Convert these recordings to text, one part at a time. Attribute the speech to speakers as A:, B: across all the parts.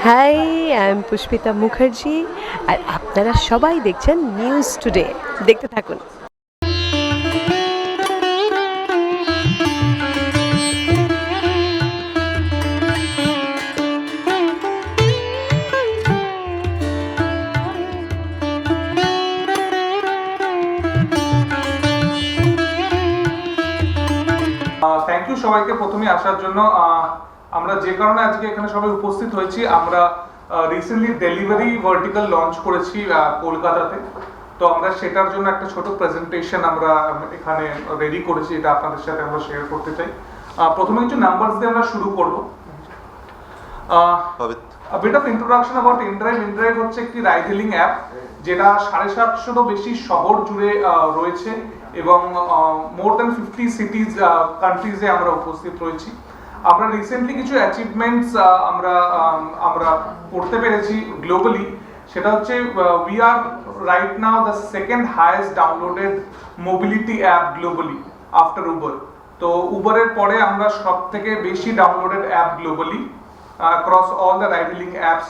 A: High, I am Pushpita Mukherjee আর আপনারা সবাই দেখছেন নিউজ টুডে। দেখতে থাকুন।
B: থ্যাংক ইউ সবাইকে প্রথমে আসার জন্য। আমরা যে কারণে আজকে এখানে সবাই উপস্থিত হয়েছি, আমরা রিসেন্টলি ডেলিভারি ভার্টিক্যাল লঞ্চ করেছি কলকাতাতে। তো আমরা সেটার জন্য একটা ছোট প্রেজেন্টেশন আমরা এখানে রেডি করেছি, এটা আপনাদের সাথে আমরা শেয়ার করতে চাই। প্রথমে কিছু নাম্বারস দিয়ে আমরা শুরু করব। A bit of introduction about InDrive. InDrive হচ্ছে একটি রাইড হেলিং অ্যাপ, যেটা 750 বেশি শহর জুড়ে রয়েছে এবং মোর দ্যান 50 সিটিজ কান্ট্রিজে আমরা উপস্থিত রয়েছি। আমরা রিসেন্টলি কিছু অ্যাচিভমেন্টস আমরা করতে পেরেছি গ্লোবালি। সেটা হচ্ছে we are right now the second highest downloaded mobility app globally after Uber. তো উবারের পরে আমরা সব থেকে বেশি downloaded app globally across all the ride hailing apps।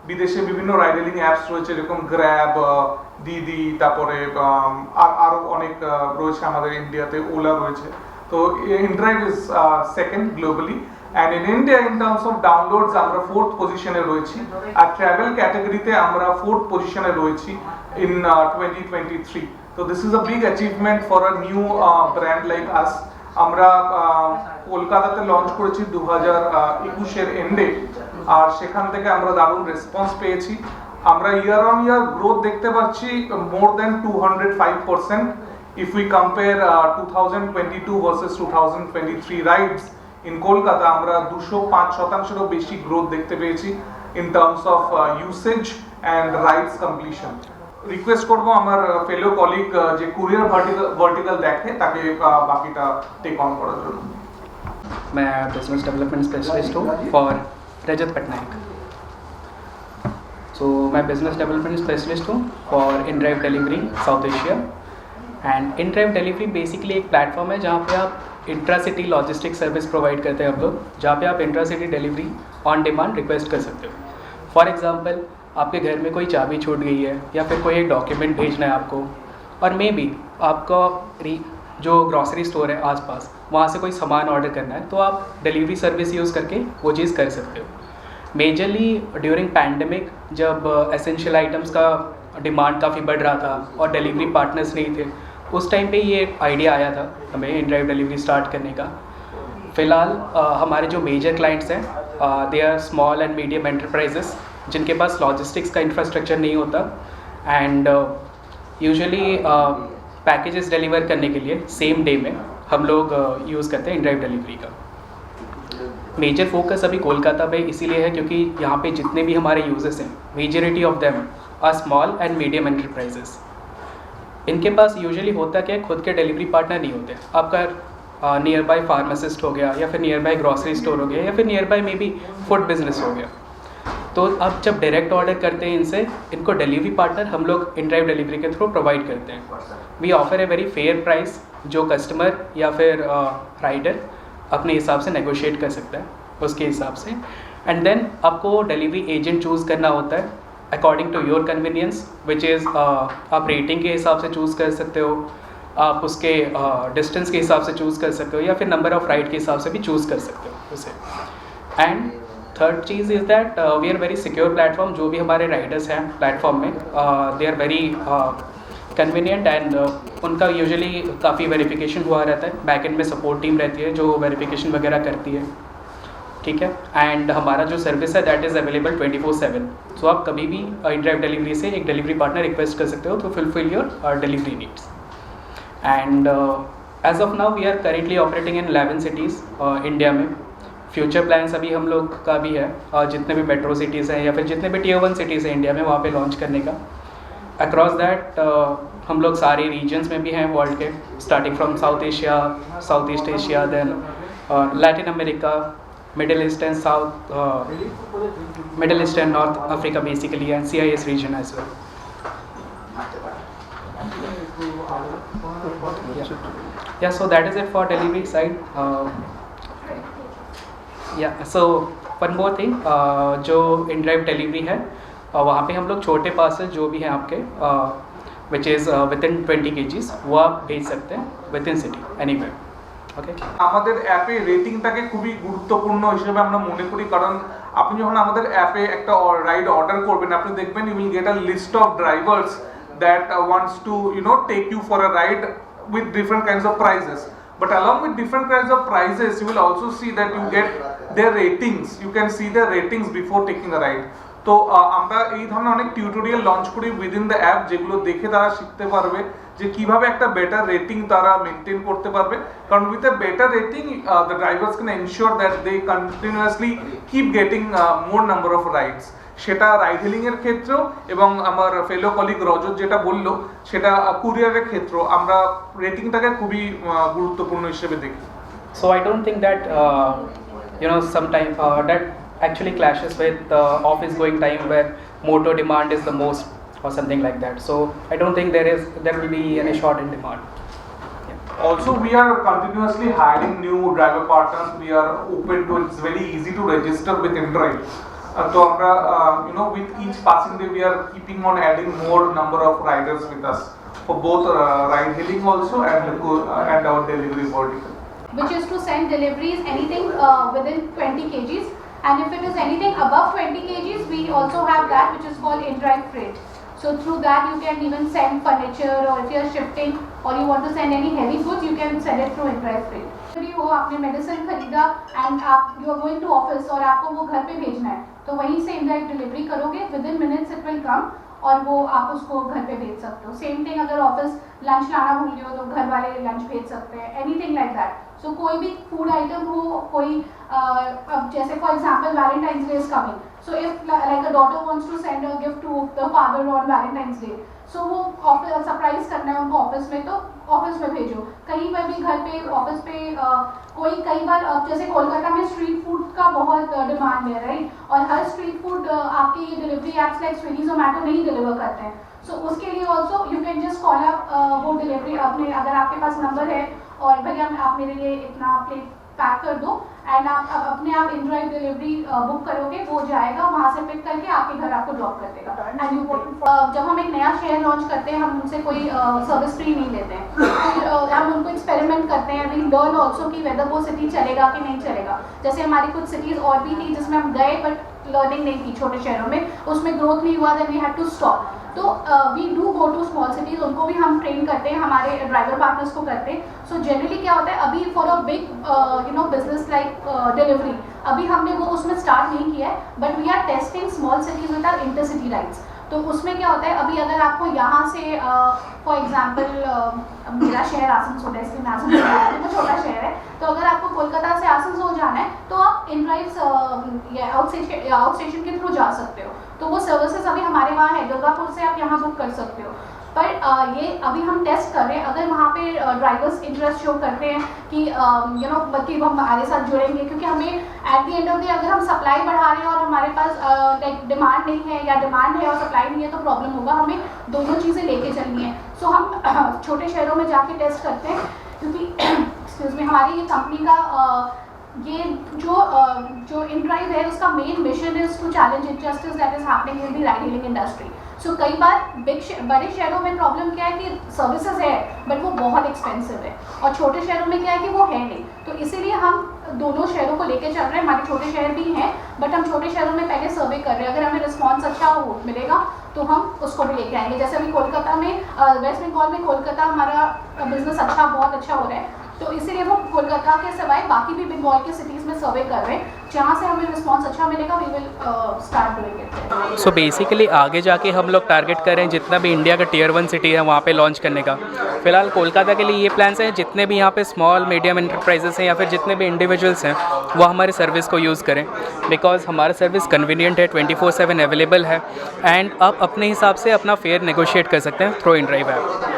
B: বিদেশে বিভিন্ন রাইড হেলিং অ্যাপস রয়েছে, যেরকম গ্র্যাব, দিদি, তারপরে আরো অনেক রয়েছে। আমাদের ইন্ডিয়াতে ওলা রয়েছে। তো InDrive is second globally, and in India in terms of downloads আমরা 4th পজিশনে রয়েছি, আর ট্রাভেল ক্যাটাগরিতে আমরা 4th পজিশনে রয়েছি ইন 2023। তো this is a big achievement for a new brand like আস। আমরা কলকাতাতে লঞ্চ করেছি 2021-এর এন্ডে, আর সেখান থেকে আমরা দারুণ রেসপন্স পেয়েছি। আমরা ইয়ার অন ইয়ার গ্রোথ দেখতে পাচ্ছি more than 205%। If we compare 2022 versus 2023 rides in Kolkata, আমরা 205%-এরও বেশি গ্রোথ দেখতে পেয়েছি in terms of usage and rides completion. Request করবো আমার ফেলো কলিগ যে কুরিয়ার ভার্টিক্যাল দেখে, তাকে বাকিটা টেক অন করার জন্য।
C: मैं बिजनेस डेवलपमेंट स्पेशलिस्ट हूँ फॉर रजत पटनायक। सो मैं बिजनेस डेवलपमेंट स्पेशलिस्ट हूँ for InDrive delivery south Asia. And InDrive delivery basically एक प्लेटफॉर्म है जहाँ पे आप intra city logistic service provide करते हैं हम लोग, जहाँ पे आप intra city delivery on demand request कर सकते हो। फॉर एग्जांपल, आपके घर में कोई चाबी छूट गई है या फिर कोई एक डॉक्यूमेंट भेजना है आपको, और मे बी आपका जो ग्रॉसरी स्टोर है आसपास, वहाँ से कोई सामान ऑर्डर करना है, तो आप डिलीवरी सर्विस यूज़ करके वो चीज़ कर सकते हो। मेजरली ड्यूरिंग पैंडमिक, जब एसेंशियल आइटम्स का डिमांड काफ़ी बढ़ रहा था और डिलीवरी पार्टनर्स नहीं थे, उस टाइम पे ये आइडिया आया था हमें InDrive डिलीवरी स्टार्ट करने का। फ़िलहाल हमारे जो मेजर क्लाइंट्स हैं, they are small and medium enterprises जिनके पास लॉजिस्टिक्स का इंफ्रास्ट्रक्चर नहीं होता, एंड यूजुअली पैकेजेस डिलीवर करने के लिए सेम डे में हम लोग यूज़ करते हैं InDrive डिलीवरी का। मेजर फोकस अभी कोलकाता पे इसीलिए है क्योंकि यहाँ पे जितने भी हमारे यूजर्स हैं, majority of them are small and medium enterprises. इनके पास यूजुअली होता क्या है, खुद के डिलीवरी पार्टनर नहीं होते। आपका नियर बाय फार्मासिस्ट हो गया, या फिर नियर बाय ग्रॉसरी स्टोर हो गया, या फिर near by may be food business हो गया। तो अब जब डायरेक्ट ऑर्डर करते हैं इनसे, इनको डिलीवरी पार्टनर हम लोग InDrive डिलीवरी के थ्रू प्रोवाइड करते हैं। We offer a very fair price, जो कस्टमर या फिर राइडर अपने हिसाब से नेगोशिएट कर सकता है उसके हिसाब से। एंड देन आपको डिलीवरी एजेंट चूज़ करना होता है according to your convenience, which is आप रेटिंग के हिसाब से चूज़ कर सकते हो, आप उसके डिस्टेंस के हिसाब से चूज़ कर सकते हो, या फिर नंबर ऑफ़ राइड के हिसाब से भी चूज़ कर सकते हो उसे। एंड थर्ड चीज़ is that we are very secure platform. जो भी हमारे राइडर्स हैं प्लेटफॉर्म में, they are very convenient, and उनका यूजुअली काफ़ी वेरिफिकेशन हुआ रहता है। बैक एंड में सपोर्ट टीम रहती है जो वेरिफिकेशन वगैरह करती है, ठीक है। एंड हमारा जो सर्विस है दैट इज़ अवेलेबल 24/7। सो आप कभी भी InDrive डिलीवरी से एक डिलीवरी पार्टनर रिक्वेस्ट कर सकते हो to fulfil your delivery needs. And as of now we are currently operating in 11 cities India में। फ्यूचर प्लान्स अभी हम लोग का भी है, जितने भी मेट्रो सिटीज़ हैं या फिर जितने भी Tier 1 सिटीज़ हैं इंडिया में, वहाँ पे लॉन्च करने का। अक्रॉस दैट हम लोग सारे रीजन्स में भी हैं वर्ल्ड के, starting from South Asia, South East Asia, then Latin America, Middle East and North Africa basically, and CIS region as well. Yeah, so that is it for delivery side. Yeah, so one more thing, जो in drive delivery है वहाँ पे हम लोग छोटे parcel जो भी हैं आपके which is with in 20 kgs वो आप भेज सकते हैं विद इन सिटी एनीवेयर। ওকে,
B: আমাদের অ্যাপে রেটিংটাকে খুবই গুরুত্বপূর্ণ হিসেবে আমরা মনে করি, কারণ আপনি যখন আমাদের অ্যাপে একটা রাইড অর্ডার করবেন আপনি দেখবেন you will get a list of drivers that wants to take you for a ride with different kinds of prices, but along with different kinds of prices you will also see that you get their ratings, you can see their ratings before taking a ride. তো আমরা এই ধরনের অনেক tutorial launch করি within the app, যেগুলো দেখে তারা শিখতে পারবে যে কিভাবে একটা বেটার রেটিং তারা মেনটেন করতে পারবে, কারণ with a better rating the drivers can ensure that they continuously keep getting more number of rides. সেটা রাইড হেলিং এর ক্ষেত্রেও এবং আমার ফেলো কলিগ রজত যেটা বললো সেটা কুরিয়ারের ক্ষেত্রেও আমরা রেটিংটাকে খুবই গুরুত্বপূর্ণ হিসেবে দেখি।
C: So I don't think that sometime that actually clashes with office going time where motor demand is the most or something like that. So I don't think there will be any short in demand.
B: Also, we are continuously hiring new driver partners. We are open to, it's very easy to register with InDrive. So with each passing day we are keeping on adding more number of riders with us for both ride hailing also and our delivery vertical.
D: Which is to send deliveries anything within 20 kgs, and if it is anything above 20 kgs we also have that which is called InDrive Freight. So through that you can even send furniture, or if you are shifting or you want to send any heavy goods you can send it through InDrive Freight. भी हो आपने medicine खरीदा and आप you are going to office और आपको वो घर पे भेजना है तो वहीं से InDrive डिलीवरी करोगे, with in minutes it will come और वो आप उसको घर पे भेज सकते हो। सेम थिंग अगर ऑफिस लंच लाना भूल गए हो तो घर वाले लंच भेज सकते हैं, एनीथिंग लाइक दैट। सो कोई भी फूड आइटम हो, कोई अब जैसे for example Valentine's Day is coming, so if like a daughter wants to send a gift to the father on Valentine's Day, so वो सरप्राइज करना है उनको ऑफिस में तो ऑफिस में भेजो। कहीं पर भी घर पे ऑफिस पे कोई कई बार जैसे कोलकाता में स्ट्रीट फूड का बहुत डिमांड है राइट, और हर स्ट्रीट फूड आपके ये delivery apps like Swiggy Zomato नहीं डिलीवर करते हैं। सो उसके लिए also you can just call up वो डिलीवरी अपने, अगर आपके पास नंबर है और भैया आप मेरे लिए इतना प्लेट पैक कर दो एंड आप अपने आप InDrive डिलीवरी बुक करोगे, वो जाएगा वहाँ से पिक करके आपके घर आपको ड्रॉप कर देगा। एंड यू जब हम एक नया शहर लॉन्च करते हैं हम उनसे कोई सर्विस फ्री नहीं लेते हैं, फिर हम उनको एक्सपेरिमेंट करते हैं, वी लर्न ऑल्सो कि वेदर वो सिटी चलेगा कि नहीं चलेगा। जैसे हमारी कुछ सिटीज़ और भी थी जिसमें हम गए बट लर्निंग नहीं थी छोटे शहरों में, उसमें ग्रोथ नहीं हुआ, then we had to stop. तो we do go to small cities, उनको भी हम ट्रेन करते हैं, हमारे ड्राइवर पार्टनर्स को करते हैं। सो जनरली क्या होता है अभी for a big business like delivery अभी हमने वो उसमें स्टार्ट नहीं किया है, but we are testing small cities with our intercity rides. तो उसमें क्या होता है अभी अगर आपको यहाँ से फॉर एग्जांपल मेरा शहर आसनसोल है, इसलिए मैं आसनसोल तो छोटा शहर है, तो अगर आपको कोलकाता से आसनसोल जाना है तो आप InDrive आउट स्टेशन के थ्रू जा सकते हो। तो वो सर्विसेज अभी हमारे वहाँ है, दुर्गापुर से आप यहाँ बुक कर सकते हो। पर ये अभी हम टेस्ट कर रहे हैं, अगर वहाँ पे ड्राइवर्स इंटरेस्ट शो करते हैं कि कि वो हमारे साथ जुड़ेंगे, क्योंकि हमें at the end of the अगर हम सप्लाई बढ़ा रहे हैं और हमारे पास लाइक डिमांड नहीं है या डिमांड है और सप्लाई नहीं है तो प्रॉब्लम होगा, हमें दोनों चीज़ें लेके चलनी है। सो हम छोटे शहरों में जाके टेस्ट करते हैं, क्योंकि एक्सक्यूज मी हमारी ये कंपनी का ये जो InDrive है उसका main mission is to challenge injustice that is happening in the ride hailing industry. So कई बार बड़े शहरों में प्रॉब्लम क्या है कि सर्विसेज है बट वो बहुत एक्सपेंसिव है, और छोटे शहरों में क्या है कि वो है नहीं। तो इसीलिए हम दोनों शहरों को लेके चल रहे हैं, हमारे छोटे शहर भी हैं बट हम छोटे शहरों में पहले सर्वे कर रहे हैं, अगर हमें रिस्पॉन्स अच्छा मिलेगा तो हम उसको भी लेके आएंगे। जैसे अभी कोलकाता में वेस्ट बंगाल में कोलकाता हमारा बिजनेस बहुत अच्छा हो रहा है, तो इसीलिए वो कोलकाता के सिवाय बाकी भी बंगाल के सिटीज़ में सर्वे कर रहे हैं, जहाँ से हमें रिस्पांस अच्छा मिलेगा we will start doing it.
C: So basically आगे जाके हम लोग टारगेट कर रहे हैं जितना भी इंडिया का टियर 1 सिटी है वहाँ पे लॉन्च करने का। फिलहाल कोलकाता के लिए ये प्लान्स हैं, जितने भी यहाँ पे स्मॉल मीडियम एंटरप्राइजेस हैं या फिर जितने भी इंडिविजुअल्स हैं वो हमारी सर्विस को यूज़ करें, बिकॉज हमारा सर्विस कन्वीनियंट है, 24/7 अवेलेबल है एंड आप अपने हिसाब से अपना फेयर नेगोशिएट कर सकते हैं थ्रू InDrive ऐप।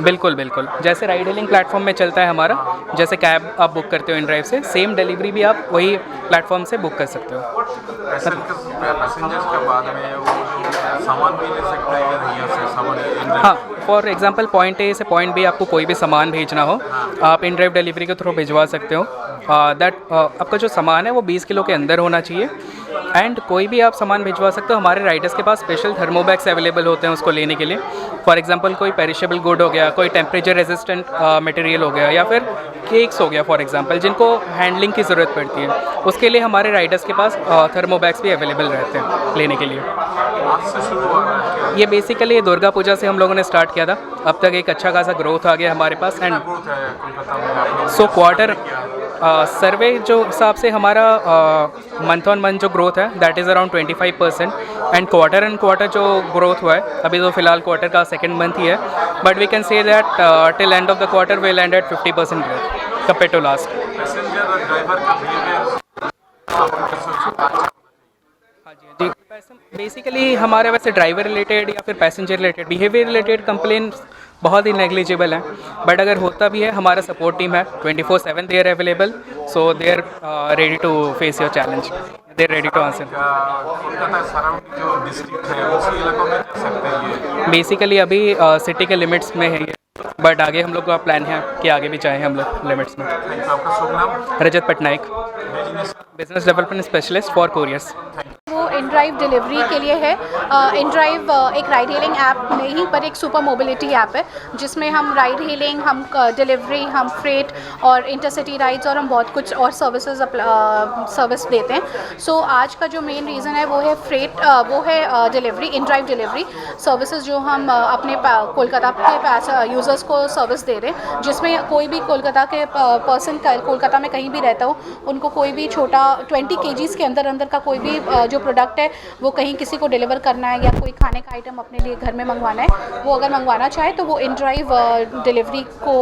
C: बिल्कुल बिल्कुल, जैसे राइड हेलिंग प्लेटफॉर्म में चलता है हमारा, जैसे कैब आप बुक करते हो InDrive से, सेम डिलीवरी भी आप वही प्लेटफॉर्म से बुक कर सकते हो।
E: पैसेंजर्स के बाद में वो सामान भी ले सकते हैं यहाँ से, सामान
C: हाँ फॉर एग्जांपल पॉइंट ए से पॉइंट बी आपको कोई भी सामान भेजना हो, आप इन ड्राइव डिलीवरी के थ्रू भिजवा सकते हो। आपका जो सामान है वो 20 किलो के अंदर होना चाहिए एंड कोई भी आप सामान भिजवा सकते हो। हमारे राइडर्स के पास स्पेशल थर्मोबैग्स अवेलेबल होते हैं उसको लेने के लिए। फॉर एग्जांपल कोई पेरिशेबल गुड हो गया, कोई टेम्परेचर रेजिस्टेंट मटेरियल हो गया, या फिर केक्स हो गया फॉर एग्जांपल, जिनको हैंडलिंग की ज़रूरत पड़ती है, उसके लिए हमारे राइडर्स के पास थर्मोबैग्स भी अवेलेबल रहते हैं लेने के लिए। ये बेसिकली दुर्गा पूजा से हम लोगों ने स्टार्ट किया था, अब तक एक अच्छा खासा ग्रोथ आ गया हमारे पास। एंड सो क्वार्टर सर्वे जो हिसाब से हमारा मंथ ऑन मंथ जो ग्रोथ है that is around 25% and quarter जो ग्रोथ हुआ है, अभी तो फिलहाल क्वार्टर का सेकेंड मंथ ही है, but we can say that till end of the quarter will end at 50% growth compare to last. जी बेसिकली हमारे वैसे ड्राइवर रिलेटेड या फिर passenger related behaviour related complain बहुत ही नेग्लिजिबल हैं, बट अगर होता भी है हमारा सपोर्ट टीम है 24/7 they are available, so they are ready to face your challenge, they are ready to answer. Basically अभी सिटी के लिमिट्स में है ये, बट आगे हम लोग का प्लान है कि आगे भी चाहें हम लोग लिमिट्स में। Rajat Patnaik, business development specialist for couriers.
D: वो इनड्राइव डिलीवरी के लिए है। इनड्राइव एक राइड हेलिंग ऐप नहीं पर एक सुपर मोबिलिटी ऐप है, जिसमें हम राइड हेलिंग, हम डिलीवरी, हम फ्रेट और इंटरसिटी राइड्स और हम बहुत कुछ और सर्विस देते हैं। सो आज का जो मेन रीज़न है वो है फ्रेट, वो है डिलीवरी, इनड्राइव डिलीवरी सर्विसेज जो हम अपने कोलकाता के यूज़र्स को सर्विस दे रहे हैं, जिसमें कोई भी कोलकाता के पर्सन कोलकाता में कहीं भी रहता हो, उनको कोई भी छोटा 20 kgs के अंदर का कोई भी जो प्रोडक्ट है वो कहीं किसी को डिलीवर करना है या कोई खाने का आइटम अपने लिए घर में मंगवाना है, वो अगर मंगवाना चाहे तो वो इनड्राइव डिलीवरी को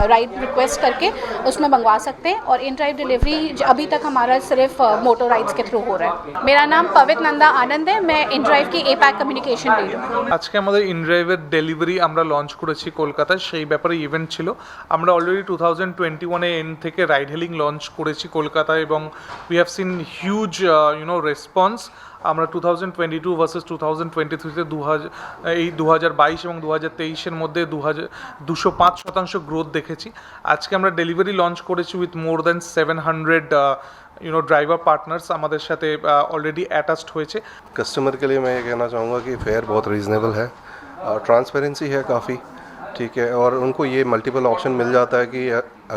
D: राइड रिक्वेस्ट करके उसमें मंगवा सकते हैं। और इनड्राइव डिलीवरी अभी तक हमारा सिर्फ मोटर राइड्स के थ्रू हो रहा है। मेरा नाम पवित नंदा आनंद है, मैं इनड्राइव की एपैक कम्युनिकेशन लीड हूँ।
B: আজকে আমাদের ইনড্রাইভের ডেলিভারি আমরা লঞ্চ করেছি কলকাতায়, সেই ব্যাপারে ইভেন্ট ছিল। আমরা অলরেডি 2021 এন্ড থেকে রাইড হেলিং লঞ্চ করেছি কলকাতায় এবং we have seen huge response. আমরা 2022 ভার্সেস 2023-তে 2022 এবং 2023-এর মধ্যে 205% গ্রোথ দেখেছি। আজকে আমরা ডেলিভারি লঞ্চ করেছি with more than 700 driver partners हमारे साथे ऑलरेडी अटैच्ड हुए।
E: कस्टमर के लिए मैं ये कहना चाहूँगा कि फेयर बहुत रीज़नेबल है, ट्रांसपेरेंसी है काफ़ी, ठीक है, और उनको ये मल्टीपल ऑप्शन मिल जाता है कि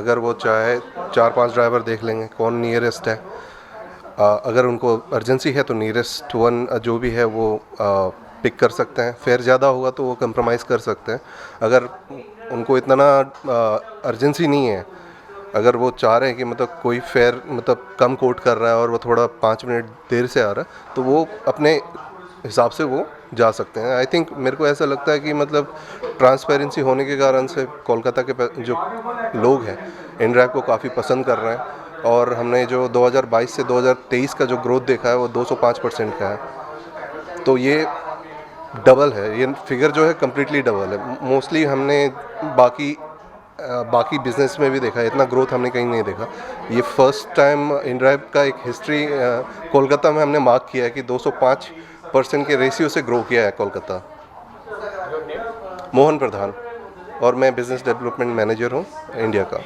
E: अगर वो चाहे 4-5 ड्राइवर देख लेंगे कौन नियरेस्ट है। अगर उनको अर्जेंसी है तो नियरेस्ट वन जो भी है वो पिक कर सकते हैं। फेयर ज़्यादा होगा तो वो कंप्रोमाइज़ कर सकते हैं। अगर उनको इतना अर्जेंसी नहीं है, अगर वो चाह रहे हैं कि मतलब कोई फेयर मतलब कम कोट कर रहा है और वो थोड़ा 5 मिनट देर से आ रहा है, तो वो अपने हिसाब से वो जा सकते हैं। आई थिंक मेरे को ऐसा लगता है कि मतलब ट्रांसपेरेंसी होने के कारण से कोलकाता के जो लोग हैं इनड्राइव को काफ़ी पसंद कर रहे हैं, और हमने जो 2022 से 2023 का जो ग्रोथ देखा है वो 205% का है। तो ये डबल है, ये फिगर जो है कम्प्लीटली डबल है। मोस्टली हमने बाकी बिजनेस में भी देखा है, इतना ग्रोथ हमने कहीं नहीं देखा। ये फर्स्ट टाइम इनड्राइव का एक हिस्ट्री कोलकाता में हमने मार्क किया है कि 205% के रेशियो से ग्रो किया है कोलकाता। मोहन प्रधान, और मैं बिजनेस डेवलपमेंट मैनेजर हूँ इंडिया का।